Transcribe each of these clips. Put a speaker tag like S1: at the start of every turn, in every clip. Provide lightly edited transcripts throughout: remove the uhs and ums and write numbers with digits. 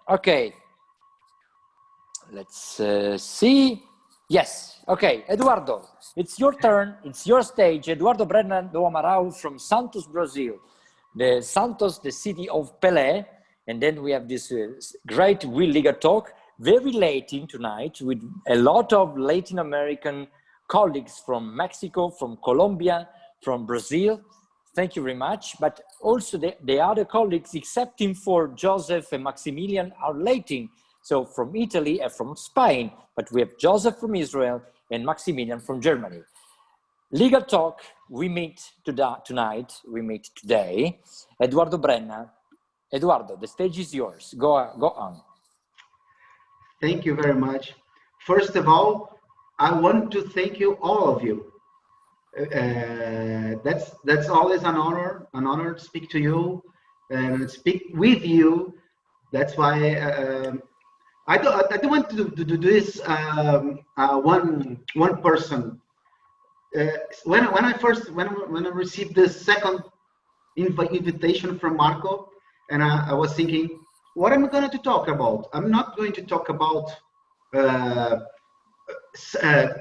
S1: Okay. Let's see. Yes. Okay, Eduardo, it's your turn. It's your stage. Eduardo Brennan do Amaral from Santos, Brazil. The Santos, the city of Pelé. And then we have this great Will Liga talk, very late in tonight, with a lot of Latin American colleagues from Mexico, from Colombia, from Brazil. Thank you very much. But also the other colleagues, excepting for Joseph and Maximilian, are Latin. So from Italy and from Spain, but we have Joseph from Israel and Maximilian from Germany. Legal Talk, we meet tonight, we meet today. Eduardo Brenna. Eduardo, the stage is yours. Go on.
S2: Thank you very much. First of all, I want to thank you, all of you. That's always an honor to speak to you and speak with you. That's why I don't want to do this one person. When I received the second invitation from Marco, and I was thinking, what am I going to talk about? I'm not going to talk about the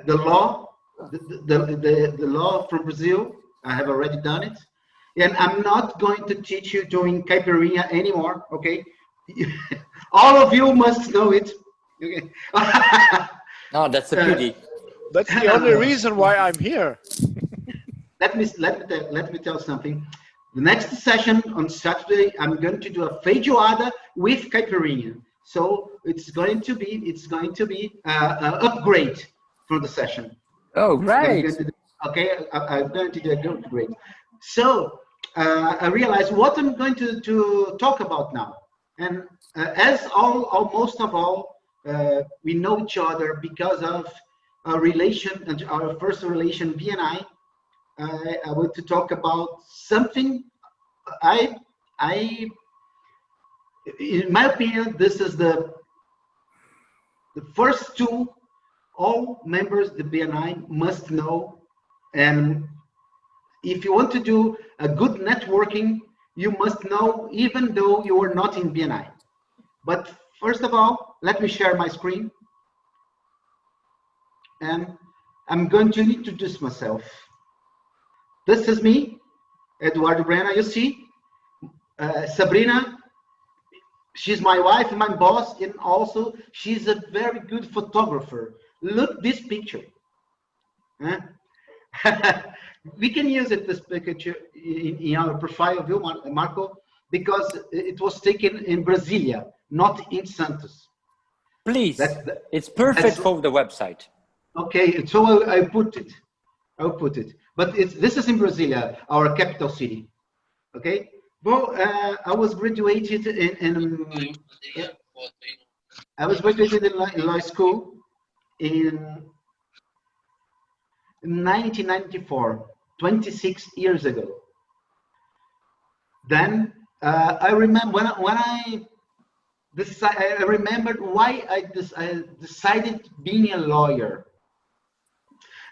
S2: law, the law from Brazil. I have already done it, and I'm not going to teach you doing caipirinha anymore. Okay, all of you must know it. Okay.
S1: No, that's a pity.
S3: That's the only reason why I'm here.
S2: Let me tell something. The next session on Saturday, I'm going to do a feijoada with caipirinha. So it's going to be an upgrade for the session.
S1: Oh, great!
S2: I'm going to do a upgrade. So I realized what I'm going to talk about now. And as most of all, we know each other because of our relation, our first relation, BNI. I want to talk about something. In my opinion, this is the first tool all members of the BNI must know. And if you want to do a good networking, you must know, even though you are not in BNI. But first of all, let me share my screen. And I'm going to introduce myself. This is me, Eduardo Brenna, you see. Sabrina, she's my wife, my boss, and also she's a very good photographer. Look this picture. We can use it, this picture, in our profile view, Marco, because it was taken in Brasilia, not in Santos.
S1: Please, it's perfect for the website.
S2: Okay, so I'll put it. But this is in Brasilia, our capital city. Okay. Well, I was graduated in law school in 1994, 26 years ago. Then I remember when I remembered why I decided being a lawyer.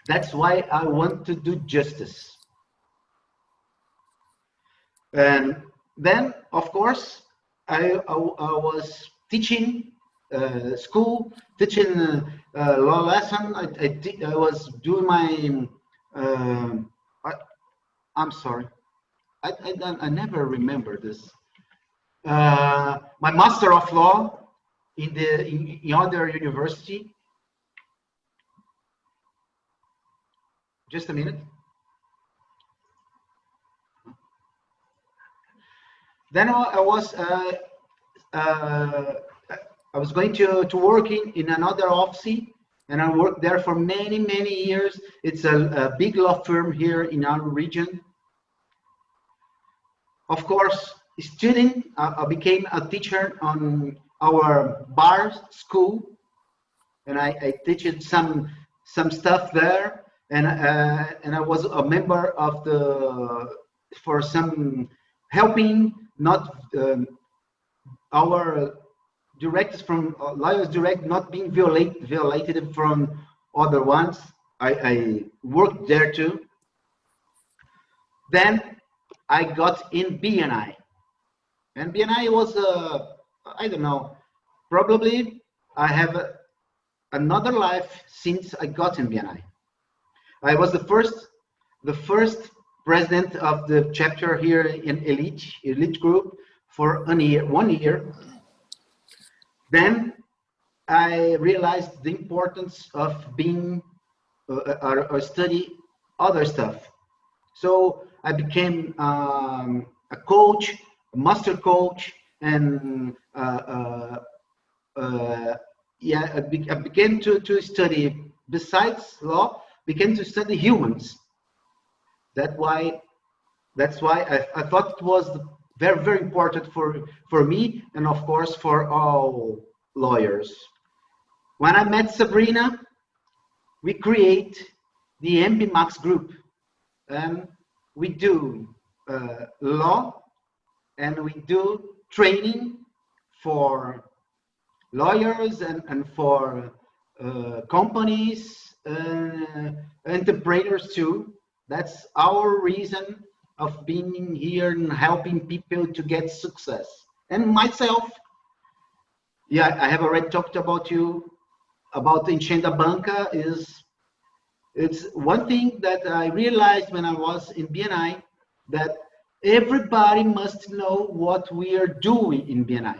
S2: That's why I want to do justice. And then, of course, I was teaching school, teaching law lesson. I was doing my. I'm sorry, I never remember this. My Master of Law in other university. Just a minute. Then I was going to work in another office, and I worked there for many years. It's a big law firm here in our region. Of course, student, I became a teacher on our bar school, and I teach some stuff there. And I was a member of for some helping, not our directors from lawyers direct not being violated from other ones. I worked there too. Then I got in BNI, and BNI was I don't know, probably I have another life since I got in BNI. I was the first president of the chapter here in elite group for 1 year. Then I realized the importance of being or study other stuff. So I became a coach, a master coach, and yeah, I began to study, besides law, began to study humans. That's why I thought it was very, very important for me, and of course for all lawyers. When I met Sabrina, we create the MP Max group, and we do law, and we do training for lawyers and for companies, entrepreneurs too. That's our reason of being here and helping people to get success. And myself, yeah, I have already talked about Enchenda Banca. It's one thing that I realized when I was in BNI, that everybody must know what we are doing in BNI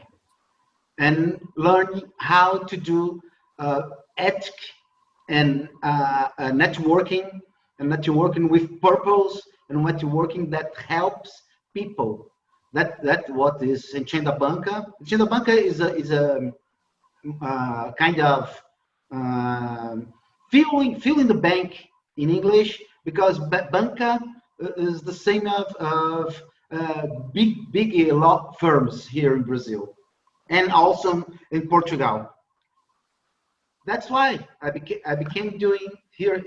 S2: and learn how to do ethic and networking, and networking with purpose, and networking that helps people. That what is Enchenda Banca. Enchenda Banca is a kind of filling the bank in English, because banca is the same of big law firms here in Brazil and also in Portugal. That's why I became doing here.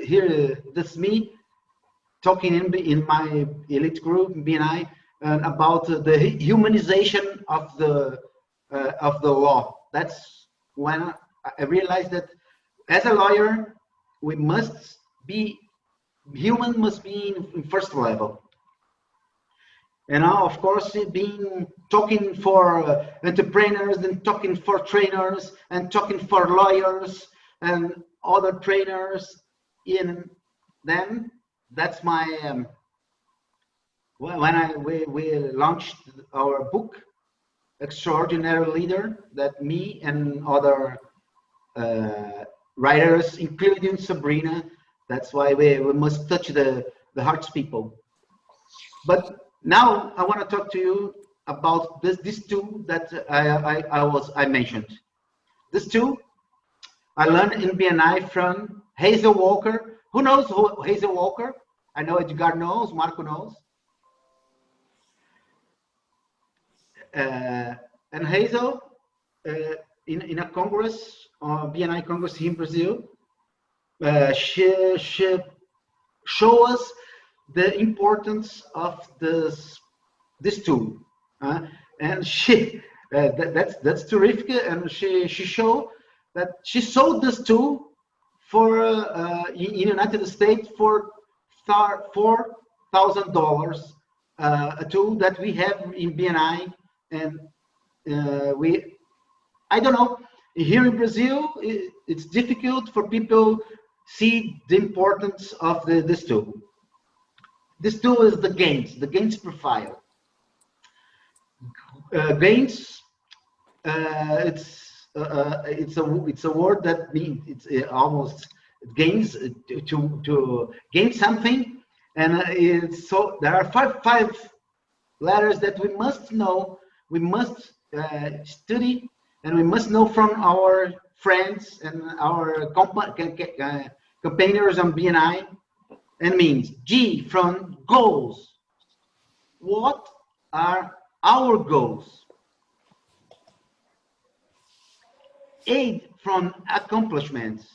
S2: This me talking in my elite group BNI about the humanization of the law. That's when I realized that as a lawyer, we must be human, must be in first level. And now, of course, talking for entrepreneurs, and talking for trainers, and talking for lawyers and other trainers. Then that's my when we launched our book, Extraordinary Leader, that me and other writers, including Sabrina. That's why we must touch the hearts of people. But now I want to talk to you about this tool that I mentioned. This tool I learned in BNI from Hazel Walker. Who knows Hazel Walker? I know Edgar knows, Marco knows. And Hazel, in a Congress, BNI Congress here in Brazil, she showed us the importance of this tool, and that's terrific. And she showed that she sold this tool for in United States for $4,000, a tool that we have in BNI, and I don't know, here in Brazil it's difficult for people see the importance of this tool. This tool is the gains profile. Gains, it's a word that means it's almost gains to gain something, and it's so there are five letters that we must know, we must study, and we must know from our friends and our campaigners on BNI. And means G from goals. What are our goals? A from accomplishments.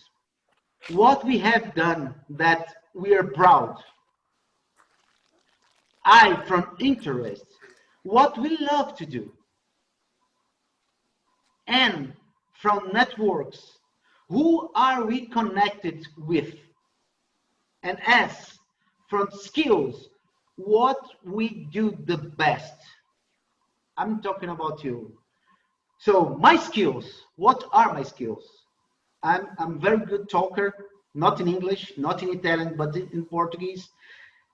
S2: What we have done that we are proud. I from interest. What we love to do. N from networks. Who are we connected with? And S from skills, what we do the best. I'm talking about you. So my skills, what are my skills? I'm very good talker, not in English, not in Italian, but in Portuguese.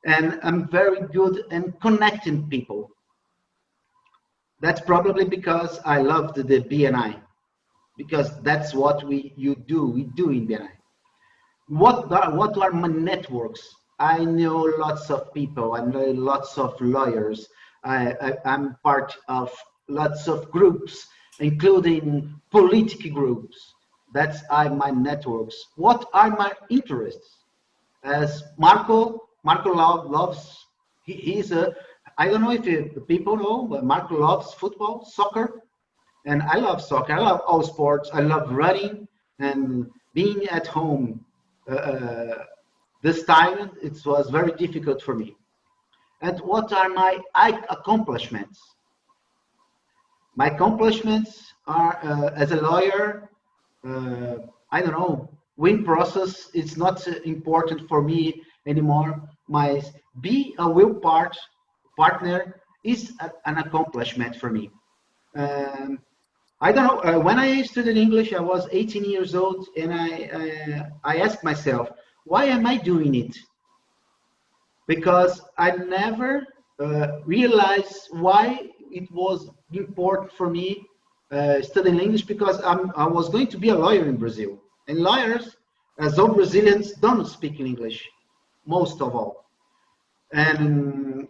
S2: And I'm very good in connecting people. That's probably because I loved the BNI, because that's what we do in BNI. What are my networks? I know lots of people. I know lots of lawyers. I'm part of lots of groups, including political groups. That's my networks. What are my interests? As Marco loves, he's a, I don't know if the people know, but Marco loves football, soccer, and I love soccer. I love all sports. I love running and being at home. This time it was very difficult for me. And what are my accomplishments? My accomplishments are as a lawyer. I don't know. Win process is not important for me anymore. My be a will partner is an accomplishment for me. I don't know. When I studied English, I was 18 years old, and I asked myself, why am I doing it? Because I never realized why it was important for me studying English, because I was going to be a lawyer in Brazil. And lawyers, as all Brazilians, don't speak English, most of all. And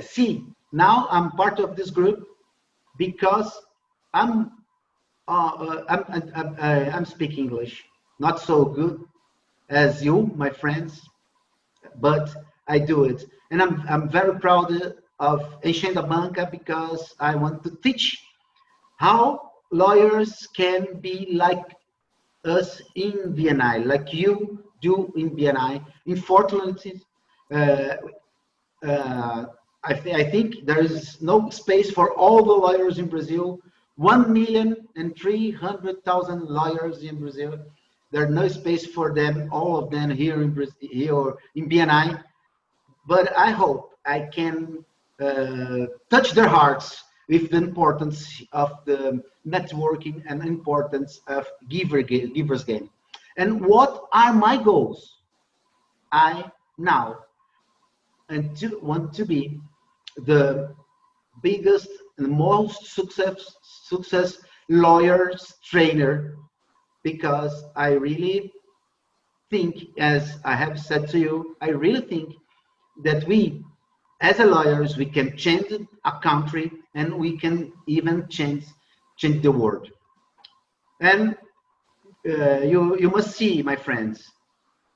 S2: see, now I'm part of this group because I'm speaking English, not so good as you, my friends, but I do it, and I'm very proud of Enchendo a Banca, because I want to teach how lawyers can be like us in BNI, like you do in BNI. Unfortunately, I think there is no space for all the lawyers in Brazil. 1,300,000 lawyers in Brazil. There's no space for them, all of them here in Brazil, here in BNI. But I hope I can touch their hearts with the importance of the networking and importance of givers game. And what are my goals? I now want to be the biggest and most success lawyers trainer, because I really think, as I have said to you, I really think that we, as a lawyers, we can change a country, and we can even change the world. And you must see, my friends,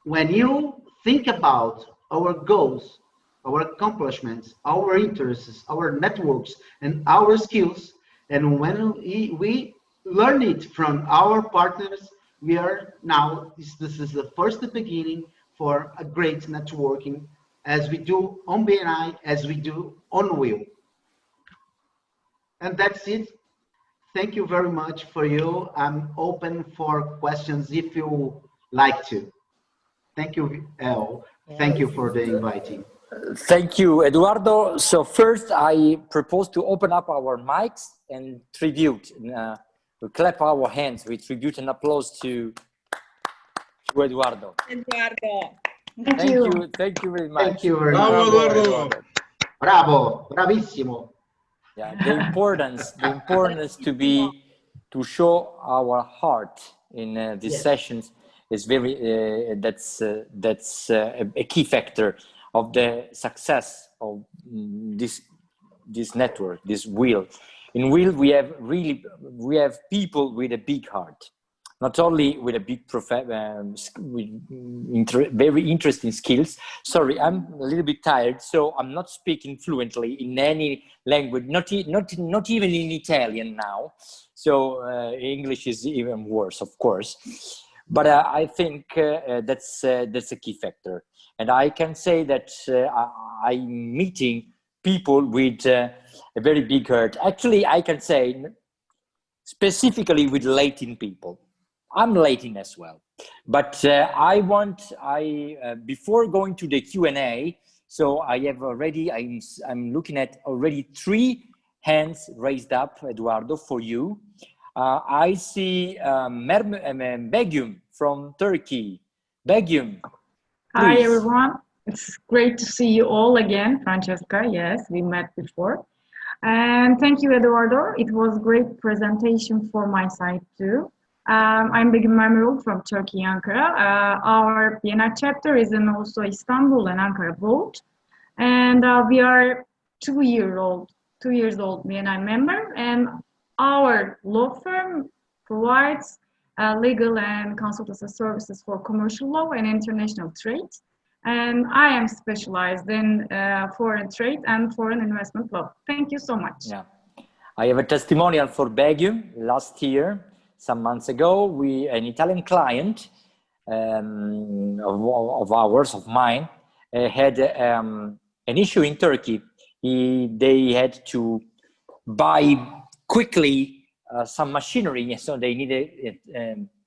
S2: when you think about our goals, our accomplishments, our interests, our networks, and our skills, and when we learn it from our partners, we are now, this is the first beginning for a great networking, as we do on BNI, as we do on Will. And that's it. Thank you very much for you. I'm open for questions if you like to. Thank you, El. Thank you for the inviting.
S1: Thank you, Eduardo. So first, I propose to open up our mics and tribute. We clap our hands. We tribute and applause to Eduardo.
S4: Eduardo.
S1: Thank you. Thank you very much.
S2: Thank you very much.
S3: Bravo, Eduardo.
S2: Bravo, bravissimo.
S1: Yeah, the importance to show our heart in these sessions is very that's a key factor of the success of this network, this Will. In Will, we have people with a big heart, not only with a big very interesting skills. Sorry, I'm a little bit tired, so I'm not speaking fluently in any language, not even in Italian now. So English is even worse, of course. But I think that's a key factor. And I can say that I'm meeting people with a very big heart. Actually, I can say specifically with Latin people. I'm Latin as well. But before going to the Q&A, so I'm looking at already 3 hands raised up, Eduardo, for you. I see Begum from Turkey. Begum,
S4: Hi,
S1: please.
S4: everyone. It's great to see you all again, Francesca. Yes, we met before. And thank you, Eduardo. It was a great presentation for my side too. I'm Begum Memrul from Turkey, Ankara. Our Vienna chapter is in also Istanbul and Ankara both. And we are 2 years old, Vienna member. And our law firm provides legal and consultancy services for commercial law and international trade. And I am specialized in foreign trade and foreign investment law. Thank you so much.
S1: Yeah, I have a testimonial for Begum. Last year, some months ago, an Italian client of mine, had an issue in Turkey. They had to buy quickly some machinery, so they needed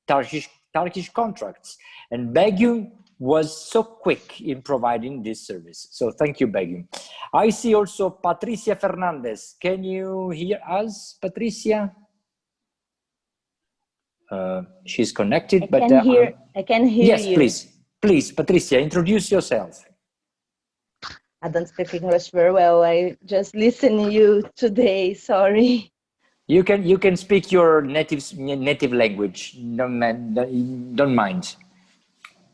S1: Turkish contracts. And Begum was so quick in providing this service. So thank you, Begum. I see also Patricia Fernandez. Can you hear us, Patricia? She's connected,
S5: I can hear
S1: yes,
S5: you.
S1: Yes, please, Patricia, introduce yourself.
S5: I don't speak English very well. I just listen to you today. Sorry.
S1: You can speak your native language. Don't mind.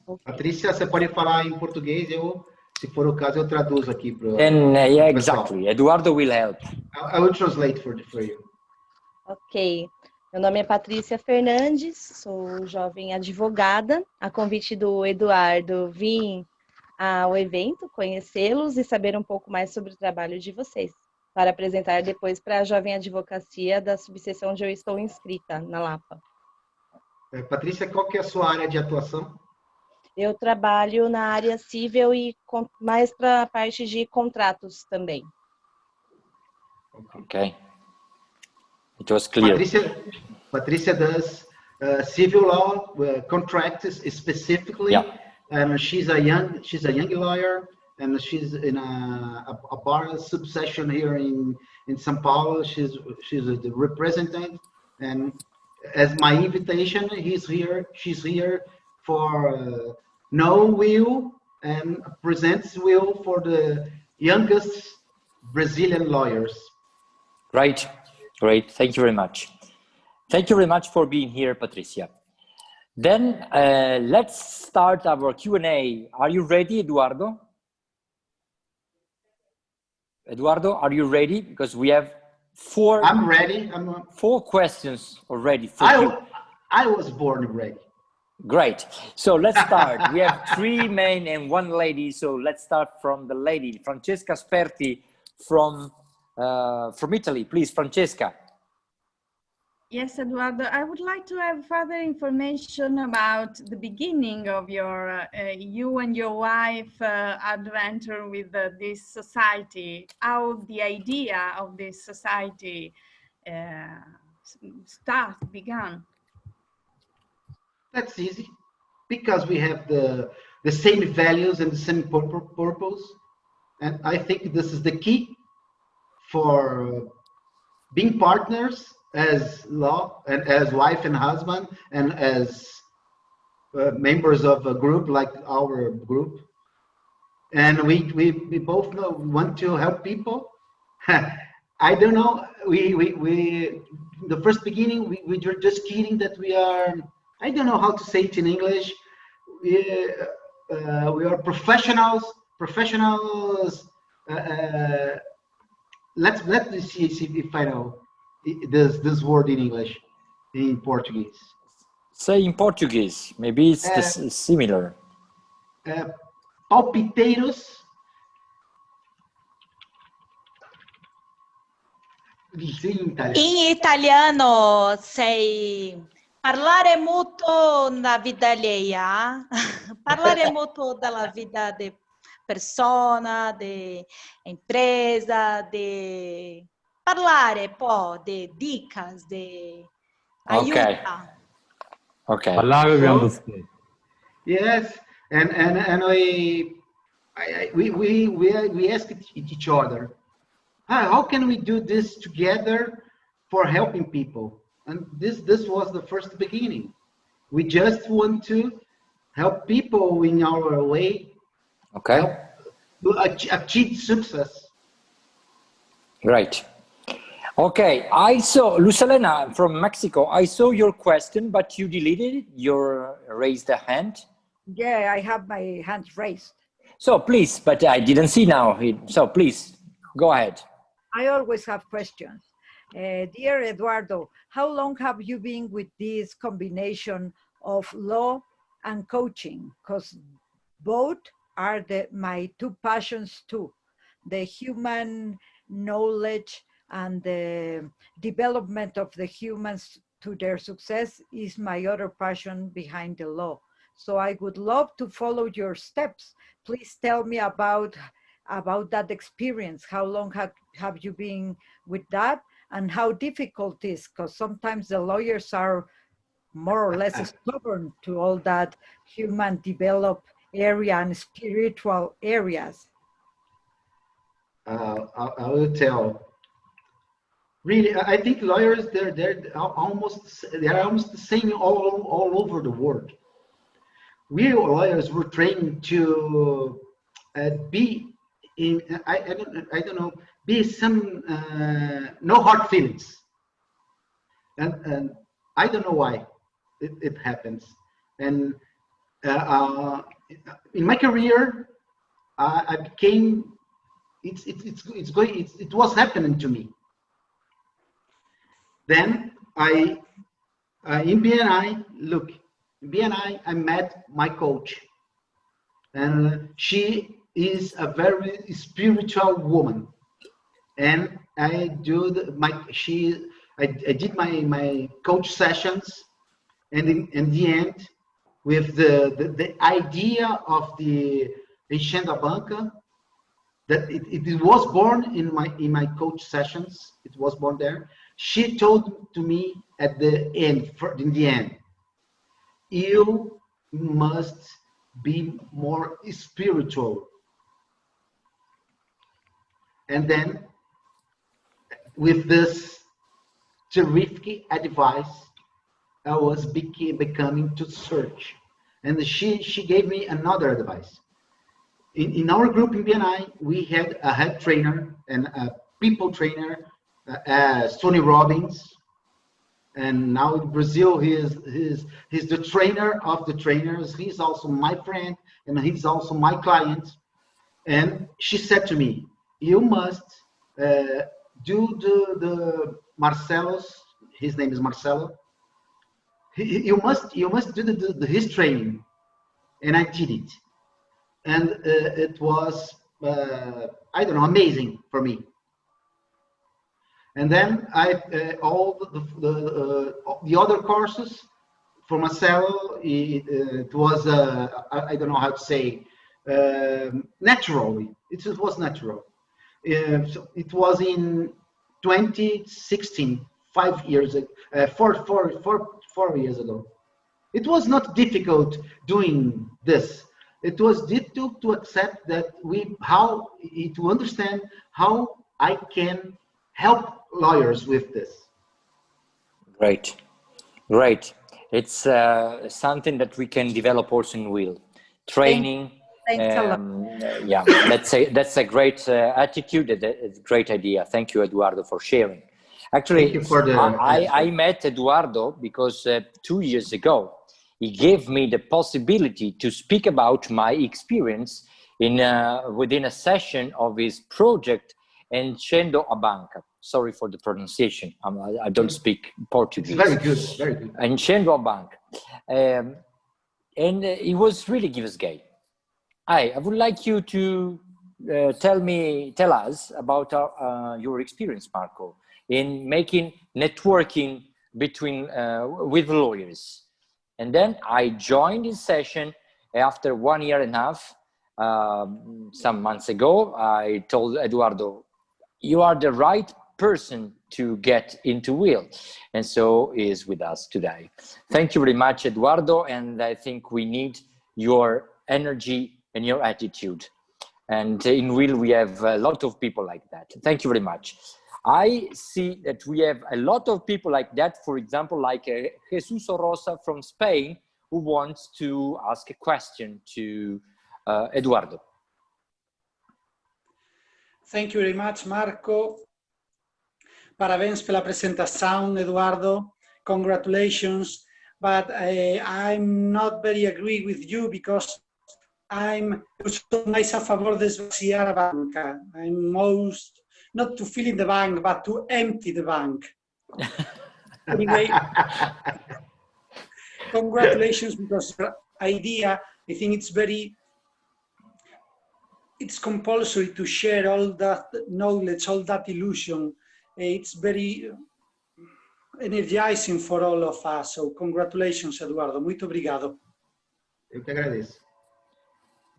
S5: Okay.
S2: Patrícia, você pode falar em português, se for o caso, eu traduzo aqui para
S1: yeah, exactly. Eduardo will help.
S2: I will translate for you.
S5: Ok. Meu nome é Patrícia Fernandes, sou jovem advogada. A convite do Eduardo, vim ao evento conhecê-los e saber um pouco mais sobre o trabalho de vocês, para apresentar depois para a Jovem Advocacia da subseção onde eu estou inscrita, na Lapa.
S2: Patrícia, qual que é a sua área de atuação?
S5: Eu trabalho na área civil e mais para a parte de contratos também.
S1: Okay. It was clear.
S2: Patrícia does civil law contracts specifically,
S1: yeah.
S2: And she's a young lawyer, and she's in a bar subsection here in São Paulo. She's the representative, and as my invitation, she's here for know Will and presents Will for the youngest Brazilian lawyers.
S1: Great. Thank you very much. Thank you very much for being here, Patricia. Then let's start our Q&A. Are you ready, Eduardo? Eduardo, are you ready? Because we have four.
S2: I'm ready.
S1: Four questions already for you.
S2: I was born ready.
S1: Great. So let's start. We have 3 men and 1 lady. So let's start from the lady, Francesca Sperti from Italy. Please, Francesca.
S6: Yes, Eduardo, I would like to have further information about the beginning of your, you and your wife adventure with this society, how the idea of this society began.
S2: That's easy, because we have the same values and the same purpose. And I think this is the key for being partners as law and as wife and husband and as members of a group like our group. And we both know we want to help people. I don't know, we the first beginning we were just kidding that we are, I don't know how to say it in English. We are professionals. Let me see if I know this word in English, in Portuguese.
S1: Say in Portuguese. Maybe it's similar.
S2: Palpiteiros.
S7: In italiano, sei parlare molto na vida alheia, parlare molto della vita de persona, de empresa, de parlare poi de dicas, de aiuta.
S1: Okay.
S8: Parlare, we understand.
S2: Yes, and we asked each other, how can we do this together for helping people? and this was the first beginning. We just want to help people in our way.
S1: Okay.
S2: Help to achieve success.
S1: Right. Okay. I saw Lucelena from Mexico. I saw your question, but you deleted it. You raised a hand.
S8: Yeah, I have my hand raised.
S1: So please, but I didn't see now. So please go ahead.
S8: I always have questions. Dear Eduardo, how long have you been with this combination of law and coaching? Because both are my two passions too. The human knowledge and the development of the humans to their success is my other passion behind the law. So I would love to follow your steps. Please tell me about that experience. How long have you been with that, and how difficult it is? Because sometimes the lawyers are more or less stubborn to all that human developed area and spiritual areas.
S2: I will tell. Really, I think lawyers they're almost the same all over the world. We lawyers were trained to be in I don't know, be some no hard feelings, and I don't know why it happens. And in my career, I became it was happening to me. Then in BNI, look, in BNI, I met my coach, and she is a very spiritual woman, and I did my coach sessions, and in the end, with the idea of the Enchendo a Banca, that it was born in my coach sessions. It was born there. She told to me at the end, in the end, you must be more spiritual. And then, with this terrific advice, I was becoming to search. And she gave me another advice. In our group in BNI, we had a head trainer and a people trainer, Tony Robbins. And now in Brazil, he's the trainer of the trainers. He's also my friend, and he's also my client. And she said to me, you must do the Marcelo's, his name is Marcelo. You must do his training. And I did it. And it was, I don't know, amazing for me. And then all the other courses for Marcelo, it was, I don't know how to say, naturally. It was natural. So it was in 2016, 5 years ago, 4 years ago. It was not difficult doing this. It was difficult to accept that to understand how I can help lawyers with this.
S1: Great. It's something that we can develop also in Will. Training.
S8: Thanks a lot.
S1: Yeah, that's a great attitude. It's a great idea. Thank you, Eduardo, for sharing. Actually, I met Eduardo because 2 years ago, he gave me the possibility to speak about my experience within a session of his project, Enchendo a Banca. Sorry for the pronunciation. I don't speak Portuguese.
S2: It's very good, very good.
S1: Enchendo a Banca. And it was really give us gay. I would like you to tell us about your experience, Marco, in making networking between with lawyers. And then I joined this session after 1 year and a half. Some months ago, I told Eduardo, you are the right person to get into Will. And so he is with us today. Thank you very much, Eduardo. And I think we need your energy and your attitude. And in Will, we have a lot of people like that. Thank you very much. I see that we have a lot of people like that, for example, like Jesus Rosa from Spain, who wants to ask a question to Eduardo.
S9: Thank you very much, Marco. Parabéns pela presentação, Eduardo. Congratulations. But I'm not very agree with you because I'm mais a favor de esvaziar a banca. I'm most, not to fill in the bank, but to empty the bank. Anyway, congratulations, because your idea, I think it's compulsory to share all that knowledge, all that illusion. It's very energizing for all of us. So congratulations, Eduardo. Muito obrigado.
S2: Eu que agradeço.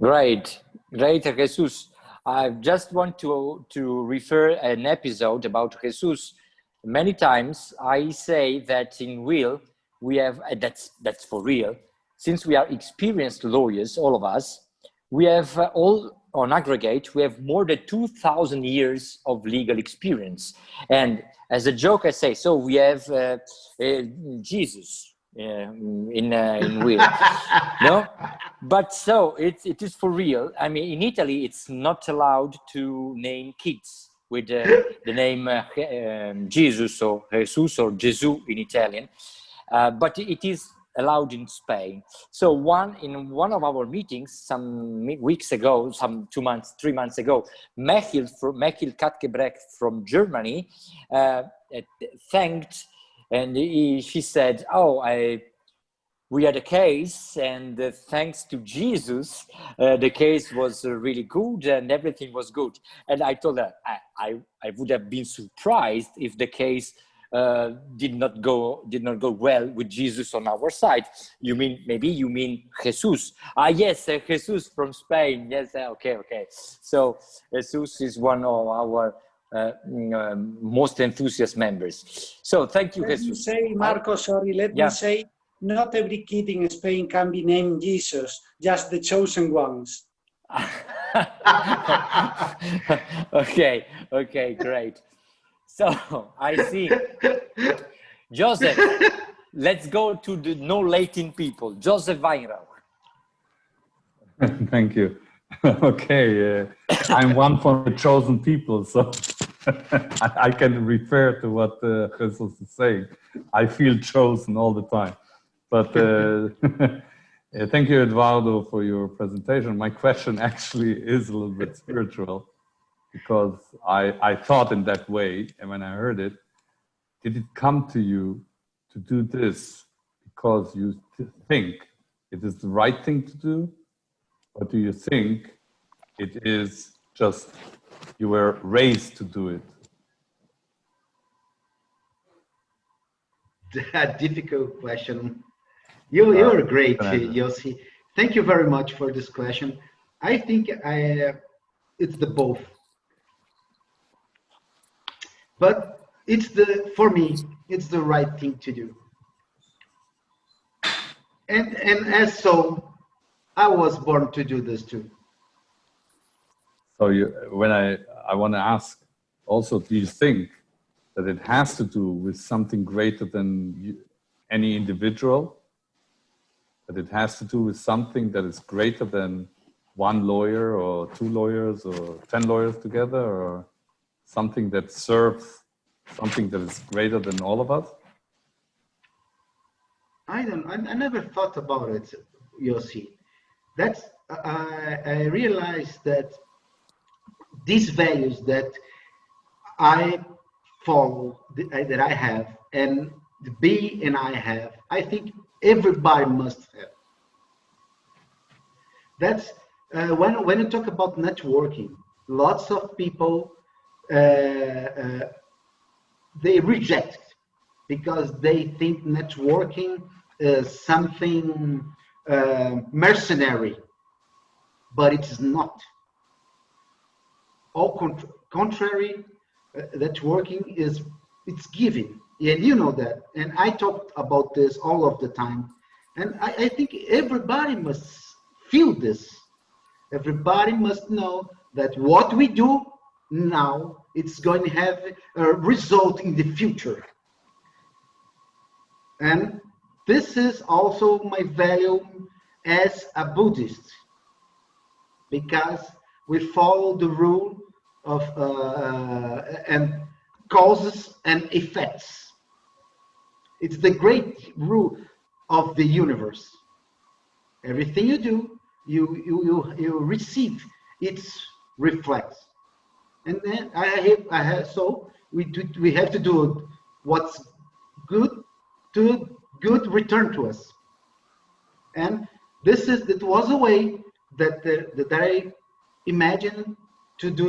S1: Great, Jesus. I just want to refer an episode about Jesus. Many times I say that in real, we have, that's for real, since we are experienced lawyers, all of us, we have all on aggregate, we have more than 2,000 years of legal experience. And as a joke, I say, so we have Jesus in real, no? But so it is for real. I mean, in Italy, it's not allowed to name kids with the name Jesus or Jesus or Gesù in Italian, but it is allowed in Spain. So in one of our meetings some weeks ago, some 3 months ago, Mechil Katgebrecht from Germany thanked, and she said, we had a case, and thanks to Jesus, the case was really good and everything was good. And I told her, I would have been surprised if the case did not go well with Jesus on our side. Maybe you mean Jesus? Yes, Jesus from Spain. Yes, okay. So Jesus is one of our most enthusiast members. So thank you,
S9: Jesus. Let me say, Marco, sorry, let me say, not every kid in Spain can be named Jesus, just the chosen ones.
S1: Okay, great. So I see. Joseph, let's go to the no Latin people. Joseph Weinrauch.
S10: Thank you. Okay, I'm one from the chosen people, so I can refer to what Jesus is saying. I feel chosen all the time. But thank you, Eduardo, for your presentation. My question actually is a little bit spiritual, because I thought in that way, and when I heard it, did it come to you to do this because you think it is the right thing to do? Or do you think it is just you were raised to do it?
S2: A difficult question. You're great, Yossi. Thank you very much for this question. I think it's the both. But for me, it's the right thing to do. And as so, I was born to do this too.
S10: So I want to ask also, do you think that it has to do with something greater than any individual? That it has to do with something that is greater than one lawyer or 2 lawyers or 10 lawyers together, or something that serves something that is greater than all of us?
S2: I never thought about it, Yossi. I realized that these values that I follow, that I have, and the B and I have, I think everybody must have. That's when you talk about networking, lots of people they reject it because they think networking is something mercenary, but it is not. All contrary, networking it's giving. And you know that, and I talked about this all of the time, and I think everybody must feel this. Everybody must know that what we do now it's going to have a result in the future. And this is also my value as a Buddhist, because we follow the rule of and causes and effects. It's the great rule of the universe. Everything you do, you receive, it reflects. And then so we have to do what's good to good return to us. And it was a way that I imagine to do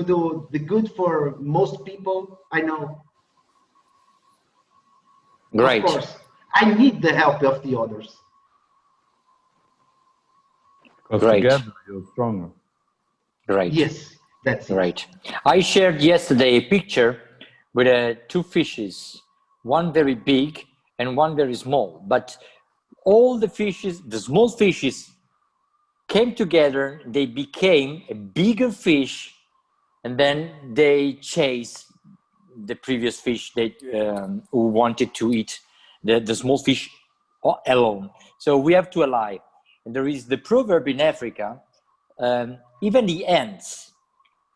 S2: the good for most people I know.
S1: Great.
S2: Of course, I need the help of the others.
S10: Because
S1: Great.
S10: together you're stronger.
S1: Great.
S2: Yes, that's it.
S1: Right. I shared yesterday a picture with two fishes, one very big and one very small. But all the fishes, the small fishes, came together. They became a bigger fish, and then they chased the previous fish that who wanted to eat the small fish alone. So we have to ally. And there is the proverb in Africa, even the ants,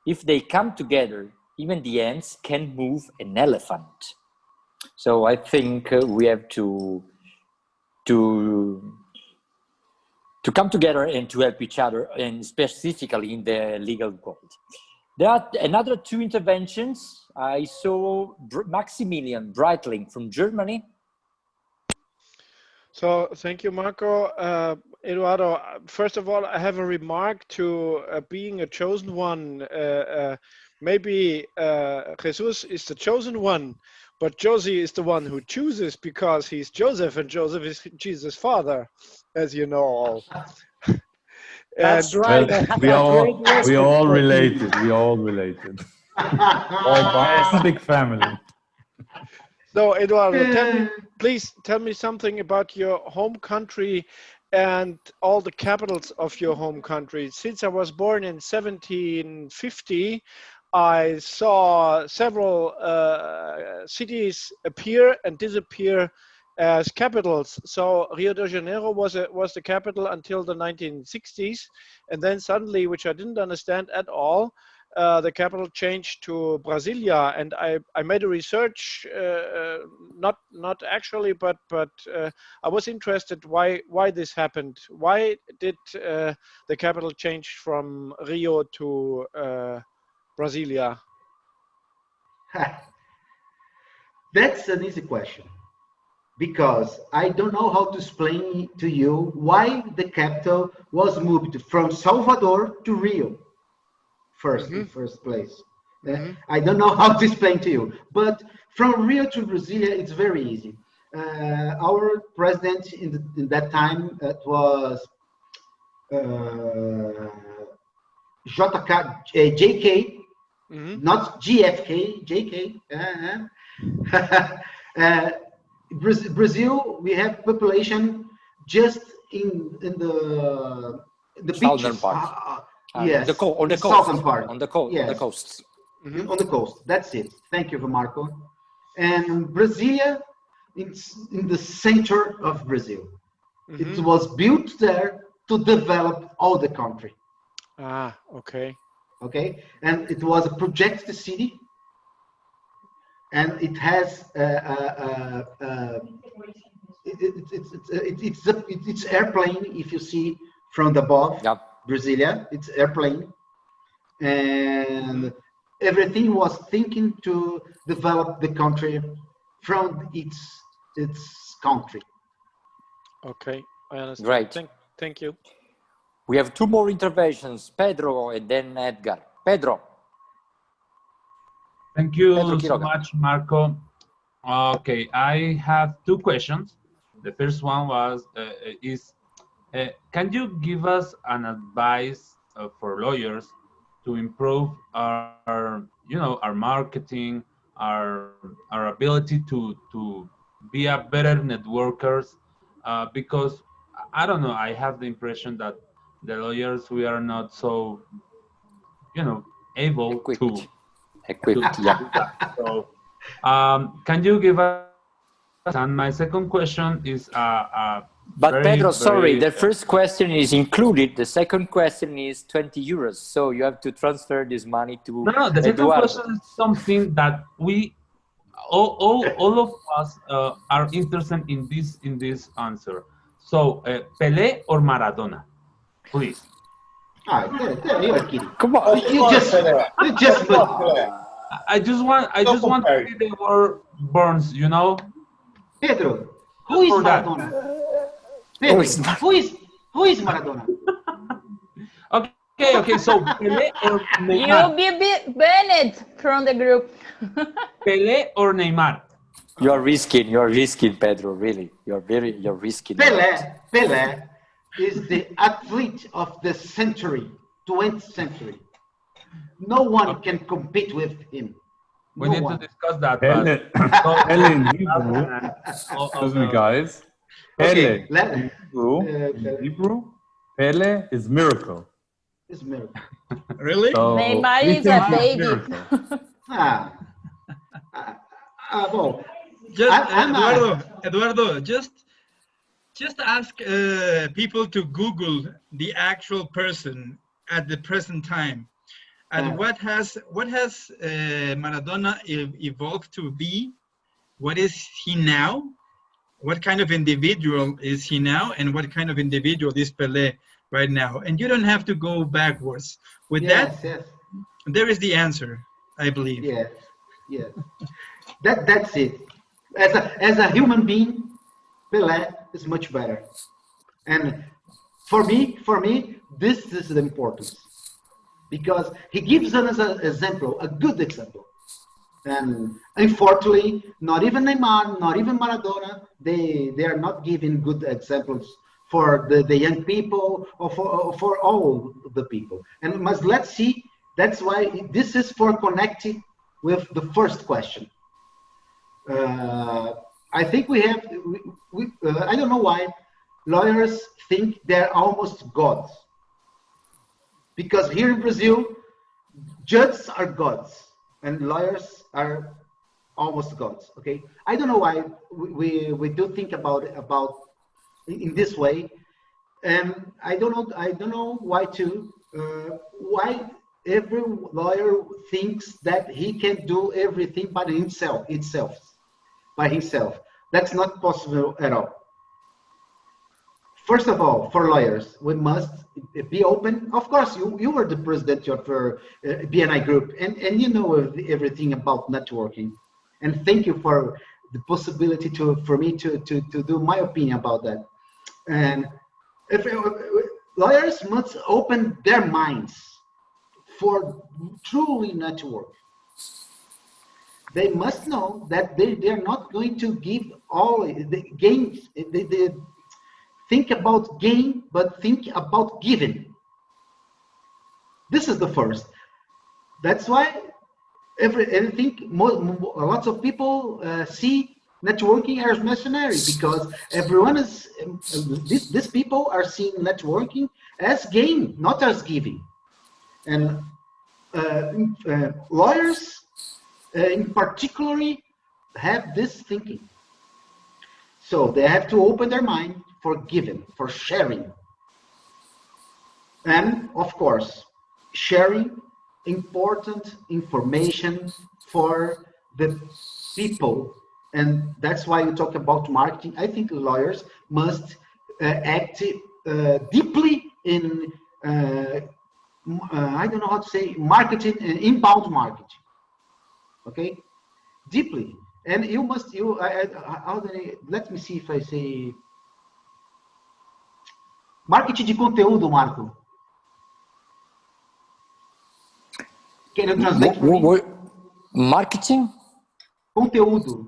S1: if they come together, even the ants can move an elephant. So I think we have to come together and to help each other, and specifically in the legal world. There are another two interventions. I saw Maximilian Breitling from Germany.
S3: So thank you, Marco. Eduardo, first of all, I have a remark to being a chosen one. Maybe Jesus is the chosen one, but Josie is the one who chooses because he's Joseph and Joseph is Jesus' father, as you know all.
S11: That's right.
S10: Well, we all related. We all related. All one big family.
S3: So, Eduardo, please tell me something about your home country and all the capitals of your home country. Since I was born in 1750, I saw several cities appear and disappear as capitals. So Rio de Janeiro was the capital until the 1960s, and then suddenly, which I didn't understand at all, the capital changed to Brasilia, and I made a research, not actually, but I was interested why this happened. Why did the capital change from Rio to Brasilia?
S2: That's an easy question, because I don't know how to explain to you why the capital was moved from Salvador to Rio. In first place. I don't know how to explain to you, but from Rio to Brasilia, it's very easy. Our president in that time, it was JK, not GFK, JK. Brazil, we have population just in the
S1: Southern
S2: beaches.
S1: part.
S2: Yes,
S1: on the coast.
S2: Southern part.
S1: On the coast.
S2: Yes.
S1: On the coast.
S2: On the coast. That's it. Thank you, Marco. And Brasilia, it's in the center of Brazil. It was built there to develop all the country.
S3: Ah, okay.
S2: Okay, and it was a projected city, and it has it's airplane. If you see from the above.
S1: Yeah.
S2: Brasilia, it's airplane, and everything was thinking to develop the country from its country.
S3: Okay, I understand.
S1: Great.
S3: Thank you.
S1: We have two more interventions, Pedro and then Edgar. Pedro.
S12: Thank you so much, Marco. Okay, I have two questions. The first one is, can you give us an advice for lawyers to improve our marketing, our ability to be a better networkers? Because I don't know, I have the impression that the lawyers, we are not so, able
S1: Equipped, yeah.
S12: So, can you give us? And my second question is
S1: But Pedro, sorry, the first question is included. The second question is 20 euros. So you have to transfer this money to
S12: No, the second
S1: Eduardo.
S12: question is something that we, all of us are interested in this answer. So, Pelé or Maradona, please.
S2: You are kidding.
S1: Come on.
S2: You just
S12: I just want to see the word Burns, you know.
S2: Pedro, who is Maradona? Pedro, who is Maradona?
S12: Okay, so Pelé or Neymar?
S7: You'll be banned from the group.
S12: Pelé or Neymar?
S1: You're risking, Pedro, really. You're risking.
S2: Pelé is the athlete of the century, 20th century. No one can compete with him.
S12: We need to discuss that.
S10: Pele in Hebrew. Excuse me, guys. Pele in Hebrew. Pele is miracle.
S2: It's miracle.
S11: Really?
S10: So
S7: Neymar is a baby.
S2: Well,
S11: Eduardo, just ask people to Google the actual person at the present time, and what has Maradona evolved to be? What is he now? What kind of individual is he now, and what kind of individual is Pelé right now? And you don't have to go backwards. With that, there is the answer, I believe.
S2: Yes. That's it. As a human being, Pelé is much better. And for me, this is the importance, because he gives us an example, a good example. And unfortunately, not even Neymar, not even Maradona, they are not giving good examples for the young people or for all the people. And let's see, that's why this is for connecting with the first question. I think we have, I don't know why lawyers think they're almost gods. Because here in Brazil, judges are gods and lawyers are almost gods, okay? I don't know why we do think about in this way. And I don't know why why every lawyer thinks that he can do everything by himself. That's not possible at all. First of all, for lawyers, we must be open. Of course, you were the president of BNI Group, and you know everything about networking. And thank you for the possibility for me to do my opinion about that. And lawyers must open their minds for truly network. They must know that they are not going to give all the gains. They think about gain, but think about giving. This is the first. That's why lots of people see networking as mercenary, because everyone is, these people are seeing networking as gain, not as giving. And lawyers in particular have this thinking. So they have to open their mind for giving, for sharing. And of course, sharing important information for the people. And that's why you talk about marketing. I think lawyers must act deeply in, I don't know how to say, marketing and inbound marketing. Okay, deeply. And you must, let me see if I say, marketing de conteúdo, Marco. Can you translate for me?
S1: Marketing?
S2: Conteúdo.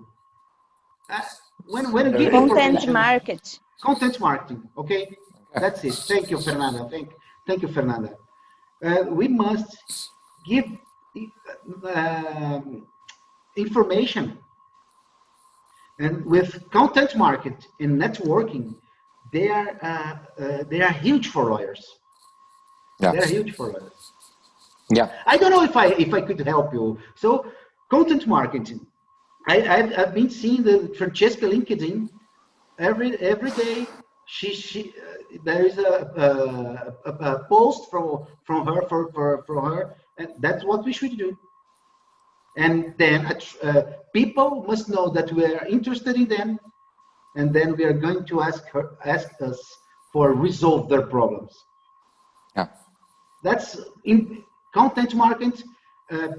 S2: When you give
S5: content market.
S2: Content marketing, okay? That's it. Thank you, Fernanda. Thank you, Fernanda. We must give information. And with content market and networking, they are huge for lawyers. Yes. They are huge for lawyers.
S1: Yeah.
S2: I don't know if I could help you. So content marketing. I've been seeing the Francesca LinkedIn every day. There is a post from her for her, and that's what we should do. And then people must know that we are interested in them, and then we are going to ask us for resolve their problems.
S1: Yeah.
S2: That's in content marketing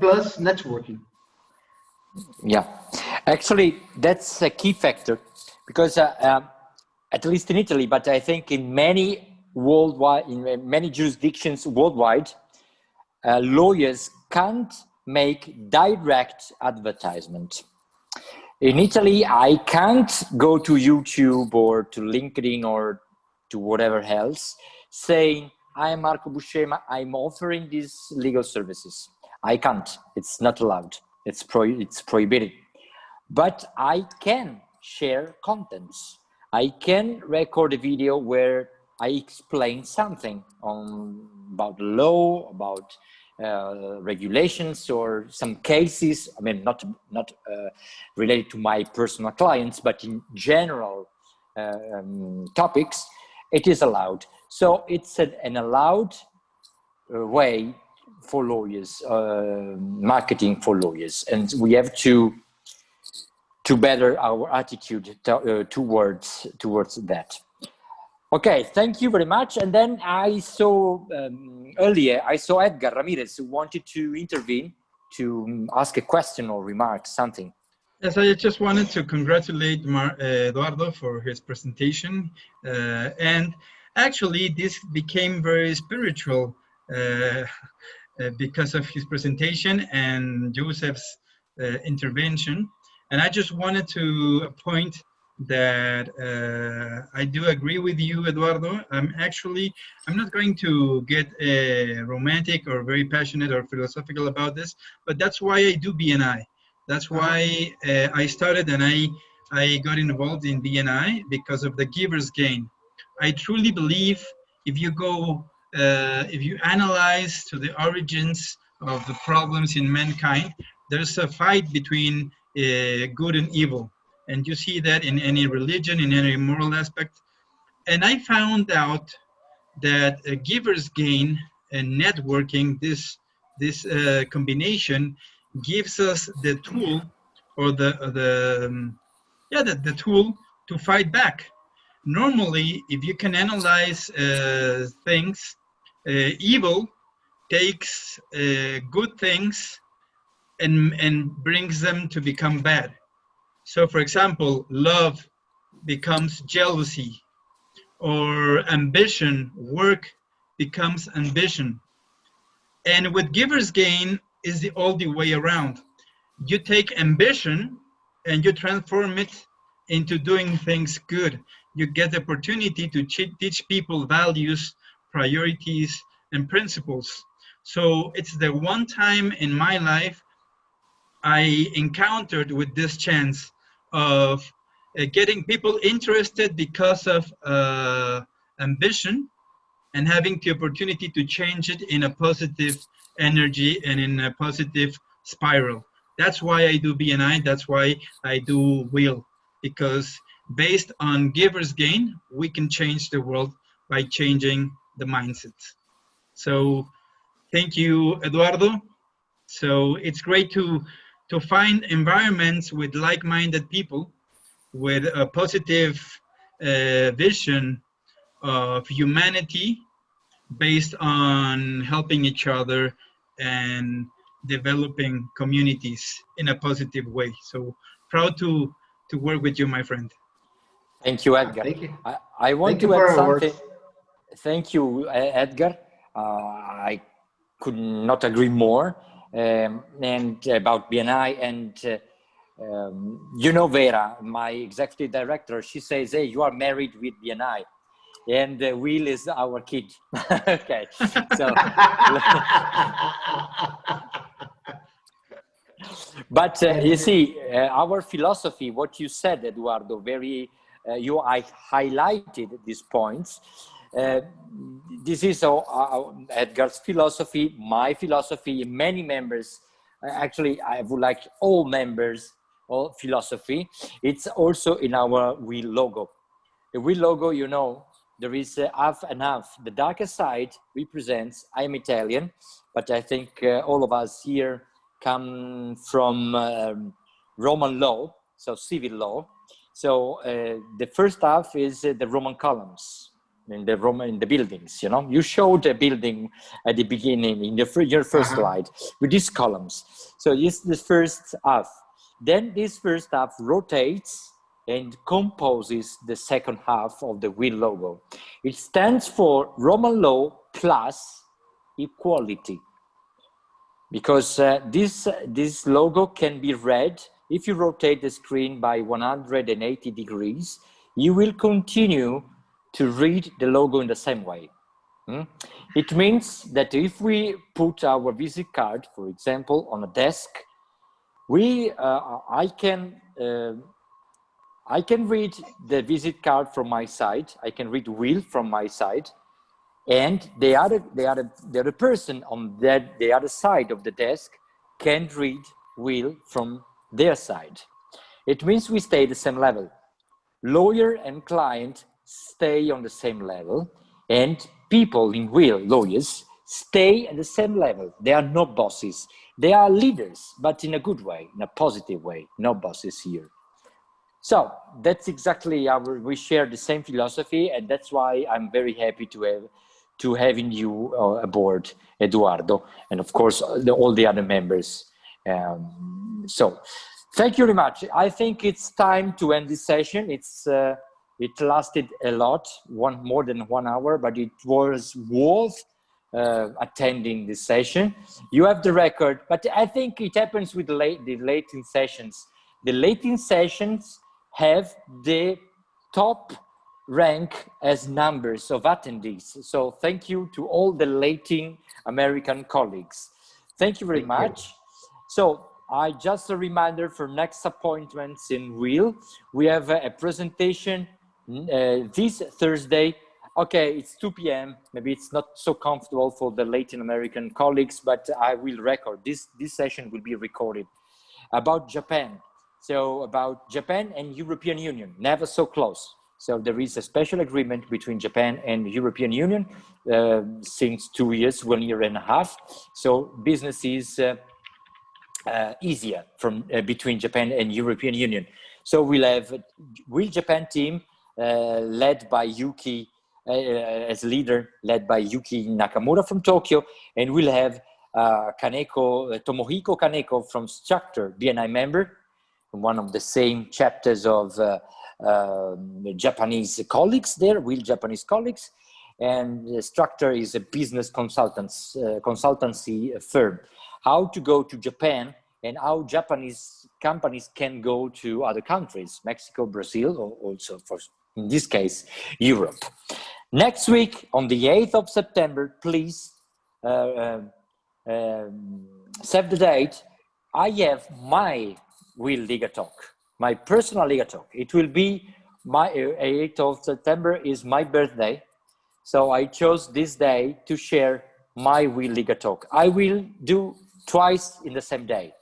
S2: plus networking.
S1: Yeah, actually, that's a key factor because at least in Italy, but I think in many many jurisdictions worldwide, lawyers can't make direct advertisement. In Italy, I can't go to YouTube or to LinkedIn or to whatever else saying, I'm Marco Buscema, I'm offering these legal services. I can't, it's not allowed. It's prohibited. But I can share contents. I can record a video where I explain something about law, about regulations or some cases. I mean, not related to my personal clients, but in general topics, it is allowed. So it's an allowed way for lawyers, marketing for lawyers, and we have to better our attitude towards that. Okay, thank you very much. And then I saw earlier, I saw Edgar Ramirez who wanted to intervene to ask a question or remark something.
S11: Yes, I just wanted to congratulate Eduardo for his presentation, and actually this became very spiritual because of his presentation and Joseph's intervention. And I just wanted to point that I do agree with you, Eduardo. I'm not going to get romantic or very passionate or philosophical about this, but that's why I do BNI. That's why I started and I got involved in BNI because of the giver's gain. I truly believe if you analyze to the origins of the problems in mankind, there's a fight between good and evil. And you see that in any religion, in any moral aspect. And I found out that a giver's gain and networking, this combination gives us the tool or the tool to fight back. Normally, if you can analyze things, evil takes good things and brings them to become bad. So, for example, love becomes jealousy, or ambition, work becomes ambition. And with giver's gain is the all the way around. You take ambition and you transform it into doing things good. You get the opportunity to teach people values, priorities, and principles. So it's the one time in my life I encountered with this chance of getting people interested because of ambition and having the opportunity to change it in a positive energy and in a positive spiral. That's why I do BNI, that's why I do Will, because based on giver's gain, we can change the world by changing the mindset. So thank you, Eduardo. So it's great to find environments with like-minded people with a positive vision of humanity based on helping each other and developing communities in a positive way. So proud to work with you, my friend.
S1: Thank you, Edgar.
S2: Thank you.
S1: I want to add something. Thank you, Edgar. I could not agree more. And about BNI, and you know Vera, my executive director, she says, hey, you are married with BNI, and Will is our kid. Okay, so but you see, our philosophy, what you said, Eduardo, I highlighted these points. This is Edgar's philosophy, my philosophy, many members. Actually, I would like all members, all philosophy. It's also in our wheel logo. The wheel logo, you know, there is half and half. The darker side represents, I am Italian, but I think all of us here come from Roman law, so civil law. So the first half is the Roman columns in the buildings. You know, you showed a building at the beginning in your first slide with these columns. So this is the first half. Then this first half rotates and composes the second half of the wheel logo. It stands for Roman law plus equality, because this logo can be read. If you rotate the screen by 180 degrees, you will continue to read the logo in the same way. It means that if we put our visit card, for example, on a desk, I can read the visit card from my side. I can read wheel from my side, and the other person on the other side of the desk can read wheel from their side. It means we stay at the same level. Lawyer and client stay on the same level, and people in wheel, lawyers, stay at the same level. They are not bosses. They are leaders, but in a good way, in a positive way. No bosses here. So that's exactly we share the same philosophy, and that's why I'm very happy to having you aboard, Eduardo, and of course all the other members. So thank you very much. I think it's time to end this session. It lasted a lot, more than 1 hour, but it was worth attending this session. You have the record, but I think it happens with the late-in sessions. The late-in sessions have the top rank as numbers of attendees. So thank you to all the Latin American colleagues. Thank you very much. So just a reminder for next appointments in Wheel. We have a presentation this Thursday. Okay, it's 2 p.m. Maybe it's not so comfortable for the Latin American colleagues, but I will record. This session will be recorded about Japan. So about Japan and European Union, never so close. So there is a special agreement between Japan and European Union since 2 years, 1 year and a half. So business is easier from between Japan and European Union. So we'll have Will Japan team led by Yuki as leader, led by Yuki Nakamura from Tokyo, and we'll have Tomohiko Kaneko from Structure, BNI member, one of the same chapters of Japanese colleagues there, Will Japanese colleagues, and Structure is a business consultancy firm. How to go to Japan and how Japanese companies can go to other countries, Mexico, Brazil, or also for, in this case, Europe. Next week, on the 8th of September, please save the date. I have my Will Liga Talk, my personal Liga Talk. It will be my 8th of September is my birthday. So I chose this day to share my Will Liga Talk. I will do twice in the same day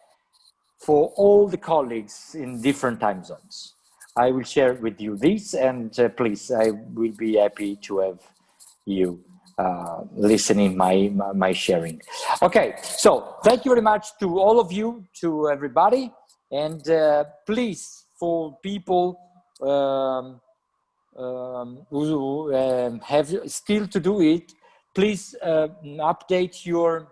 S1: for all the colleagues in different time zones. I will share with you this, and please, I will be happy to have you listening my sharing. Okay, so thank you very much to all of you, to everybody, and please, for people who have still to do it, please update your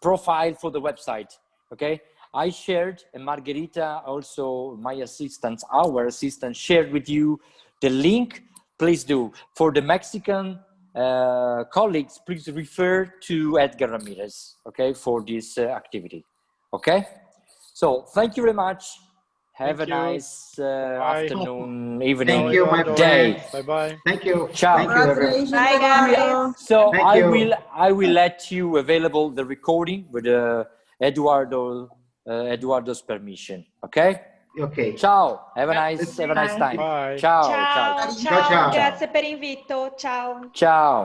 S1: profile for the website. Okay, I shared, and Margherita, also my assistant, our assistant, shared with you the link. Please do. For the Mexican colleagues, please refer to Edgar Ramirez, okay, for this activity. Okay, so thank you very much. Have a nice afternoon, evening, day.
S3: Bye-bye.
S2: Thank you.
S1: Ciao.
S2: Thank you, everyone.
S5: Bye, guys.
S1: So
S2: Thank
S1: I
S2: you.
S1: will let you available the recording with Eduardo's permission. Okay.
S2: Ok.
S1: Ciao, have a nice time.
S3: Bye.
S1: Ciao,
S7: Ciao,
S1: ciao.
S7: ciao, grazie per l'invito. Ciao.
S1: Ciao.